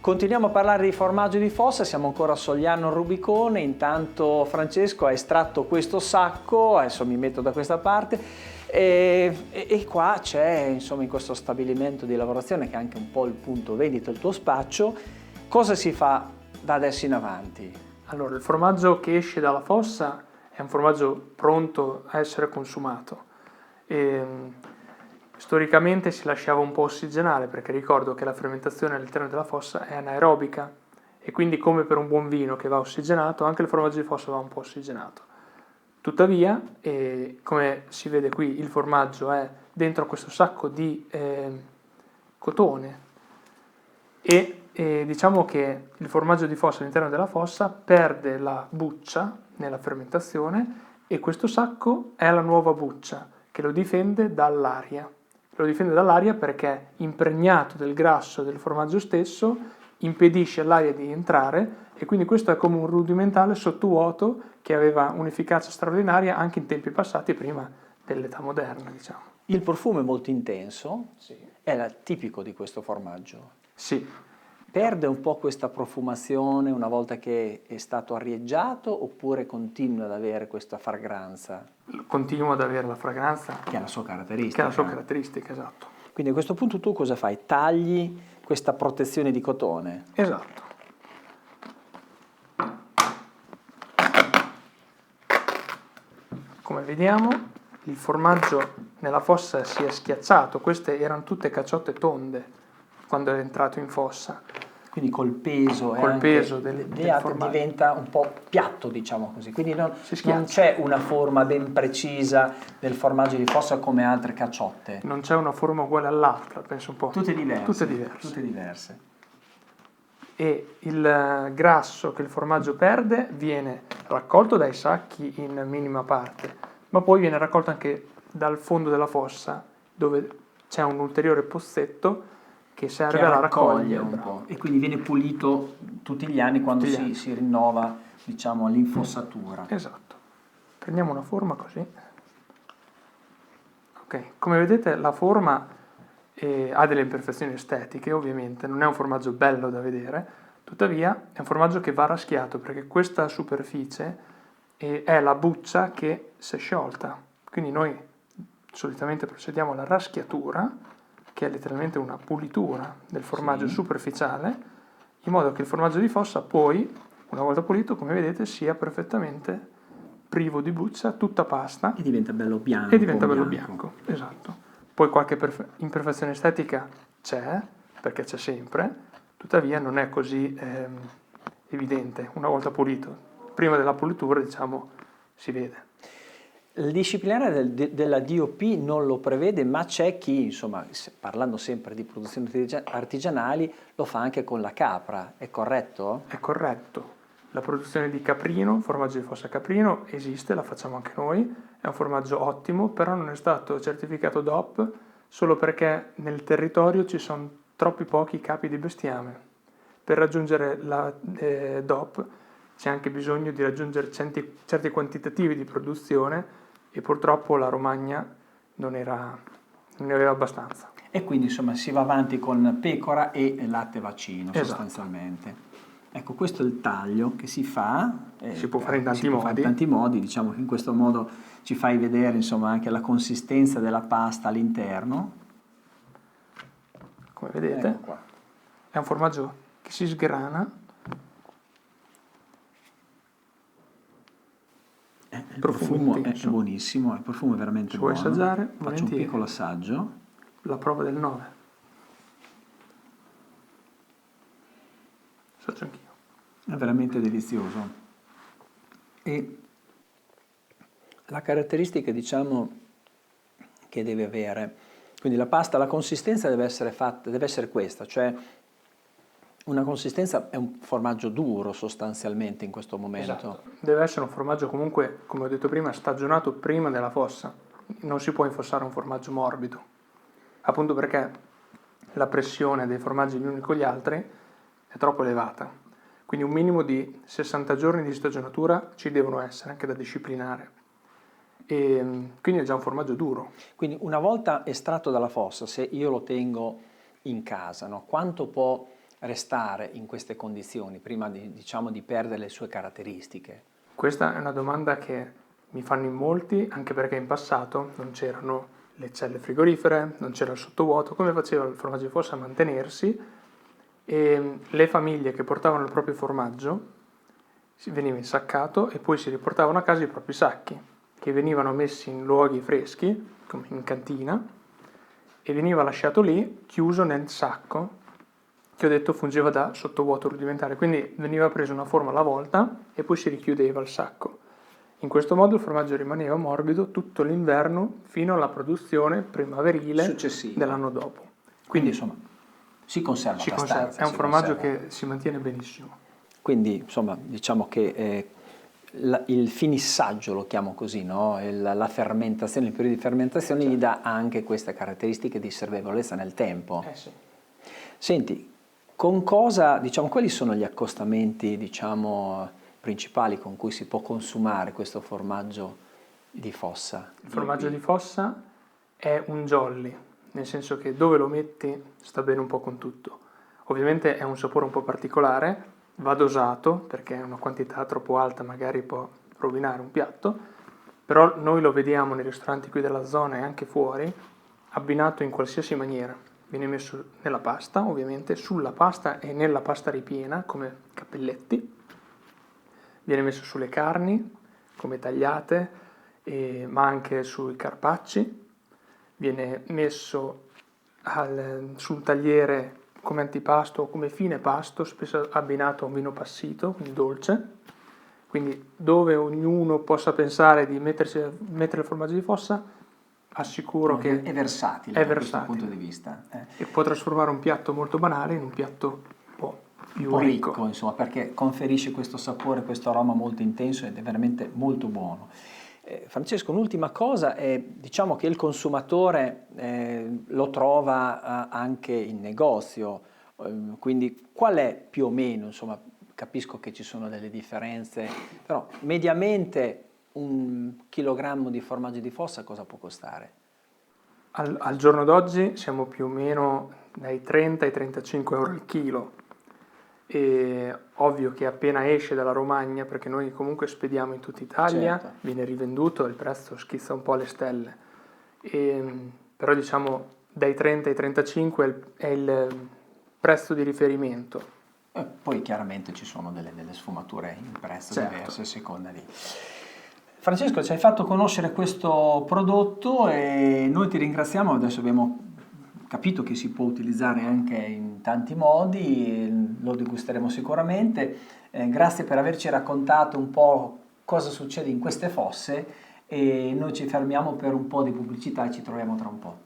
Continuiamo a parlare di formaggio di fossa, siamo ancora a Sogliano Rubicone, intanto Francesco ha estratto questo sacco, adesso mi metto da questa parte e qua c'è, insomma, in questo stabilimento di lavorazione che è anche un po' il punto vendita, il tuo spaccio, cosa si fa da adesso in avanti? Allora, il formaggio che esce dalla fossa è un formaggio pronto a essere consumato. Storicamente si lasciava un po' ossigenare, perché ricordo che la fermentazione all'interno della fossa è anaerobica e quindi, come per un buon vino che va ossigenato, anche il formaggio di fossa va un po' ossigenato. Tuttavia, come si vede qui, il formaggio è dentro questo sacco di cotone e diciamo che il formaggio di fossa all'interno della fossa perde la buccia nella fermentazione e questo sacco è la nuova buccia che lo difende dall'aria. Lo difende dall'aria perché, impregnato del grasso del formaggio stesso, impedisce all'aria di entrare e quindi questo è come un rudimentale sottovuoto che aveva un'efficacia straordinaria anche in tempi passati, prima dell'età moderna, diciamo. Il profumo è molto intenso, Sì. è tipico di questo formaggio. Sì. Perde un po' questa profumazione una volta che è stato arieggiato oppure continua ad avere questa fragranza? Continua ad avere la fragranza Che è la sua caratteristica. che è la sua caratteristica, esatto. Quindi a questo punto tu cosa fai? Tagli questa protezione di cotone? Esatto. Come vediamo, il formaggio nella fossa si è schiacciato. Queste erano tutte caciotte tonde quando è entrato in fossa. Quindi col peso, Col peso del formaggio diventa un po' piatto, diciamo così. Quindi non schiaccia. c'è una forma ben precisa del formaggio di fossa come altre caciotte. Non c'è una forma uguale all'altra, penso un po'. Tutte diverse. Tutte diverse. E il grasso che il formaggio perde viene raccolto dai sacchi in minima parte, ma poi viene raccolto anche dal fondo della fossa, dove c'è un ulteriore pozzetto che serve alla raccolta un po'. E quindi viene pulito tutti gli anni quando si rinnova, diciamo, l'infossatura. Esatto. Prendiamo una forma così. Ok, come vedete la forma ha delle imperfezioni estetiche, ovviamente, non è un formaggio bello da vedere, tuttavia è un formaggio che va raschiato perché questa superficie è la buccia che si è sciolta. Quindi noi solitamente procediamo alla raschiatura, che è letteralmente una pulitura del formaggio superficiale, in modo che il formaggio di fossa poi, una volta pulito, come vedete, sia perfettamente privo di buccia, tutta pasta. E diventa bello bianco. Bianco, esatto. Poi qualche imperfezione estetica c'è, perché c'è sempre, tuttavia non è così evidente una volta pulito. Prima della pulitura, diciamo, si vede. Il disciplinare della DOP non lo prevede, ma c'è chi, insomma, parlando sempre di produzioni artigianali, lo fa anche con la capra, è corretto? È corretto. La produzione di caprino, formaggio di fossa caprino, esiste, la facciamo anche noi, è un formaggio ottimo, però non è stato certificato DOP solo perché nel territorio ci sono troppi pochi capi di bestiame. Per raggiungere la DOP c'è anche bisogno di raggiungere certi quantitativi di produzione e purtroppo la Romagna non ne aveva abbastanza. E quindi, insomma, si va avanti con pecora e latte vaccino, sostanzialmente. Ecco, questo è il taglio che si fa. Si può fare in tanti modi. In tanti modi, diciamo che in questo modo ci fai vedere, insomma, anche la consistenza della pasta all'interno. Come vedete, è un formaggio che si sgrana. Il profumo è buonissimo, il profumo è veramente buono. Vuoi assaggiare? Faccio un piccolo assaggio. La prova del 9. Assaggio anch'io. È veramente delizioso. E la caratteristica, diciamo, che deve avere, quindi la pasta, la consistenza deve essere questa, cioè una consistenza, è un formaggio duro sostanzialmente in questo momento. Esatto. Deve essere un formaggio comunque, come ho detto prima, stagionato prima della fossa. Non si può infossare un formaggio morbido, appunto perché la pressione dei formaggi gli uni con gli altri è troppo elevata. Quindi un minimo di 60 giorni di stagionatura ci devono essere, anche da disciplinare. E quindi è già un formaggio duro. Quindi una volta estratto dalla fossa, se io lo tengo in casa, no, quanto può restare in queste condizioni prima di perdere le sue caratteristiche? Questa è una domanda che mi fanno in molti, anche perché in passato non c'erano le celle frigorifere, non c'era il sottovuoto, come faceva il formaggio di fossa a mantenersi, e le famiglie che portavano il proprio formaggio veniva insaccato e poi si riportavano a casa i propri sacchi, che venivano messi in luoghi freschi, come in cantina, e veniva lasciato lì, chiuso nel sacco, che ho detto fungeva da sottovuoto rudimentale, quindi veniva presa una forma alla volta e poi si richiudeva il sacco. In questo modo il formaggio rimaneva morbido tutto l'inverno fino alla produzione primaverile Successiva. dell'anno dopo. Quindi insomma si conserva abbastanza. È un formaggio conserva. che si mantiene benissimo. Quindi insomma diciamo che il finissaggio, lo chiamo così, no? La fermentazione, il periodo di fermentazione gli dà anche queste caratteristiche di servevolezza nel tempo. Sì. Senti, con cosa, diciamo, quali sono gli accostamenti, diciamo, principali con cui si può consumare questo formaggio di fossa? Il formaggio di fossa è un jolly, nel senso che dove lo metti sta bene un po' con tutto. Ovviamente è un sapore un po' particolare, va dosato perché una quantità troppo alta magari può rovinare un piatto, però noi lo vediamo nei ristoranti qui della zona e anche fuori, abbinato in qualsiasi maniera. Viene messo nella pasta, ovviamente, sulla pasta e nella pasta ripiena come cappelletti, viene messo sulle carni come tagliate, ma anche sui carpacci, viene messo sul tagliere come antipasto o come fine pasto, spesso abbinato a un vino passito, quindi dolce, quindi dove ognuno possa pensare di mettere il formaggio di fossa, assicuro che è versatile da questo punto di vista. E può trasformare un piatto molto banale in un piatto un po' più un po' ricco, insomma, perché conferisce questo sapore, questo aroma molto intenso ed è veramente molto buono. Francesco, un'ultima cosa è, diciamo che il consumatore lo trova anche in negozio, quindi qual è più o meno, insomma, capisco che ci sono delle differenze, però mediamente un chilogrammo di formaggio di fossa cosa può costare? Al giorno d'oggi siamo più o meno dai 30 ai 35 euro al chilo. E ovvio che appena esce dalla Romagna, perché noi comunque spediamo in tutta Italia, certo, viene rivenduto e il prezzo schizza un po' alle stelle. Però diciamo dai 30 ai 35 è il prezzo di riferimento. Poi chiaramente ci sono delle sfumature in prezzo diverse a seconda di... Francesco, ci hai fatto conoscere questo prodotto e noi ti ringraziamo, adesso abbiamo capito che si può utilizzare anche in tanti modi, lo degusteremo sicuramente. Grazie per averci raccontato un po' cosa succede in queste fosse e noi ci fermiamo per un po' di pubblicità e ci troviamo tra un po'.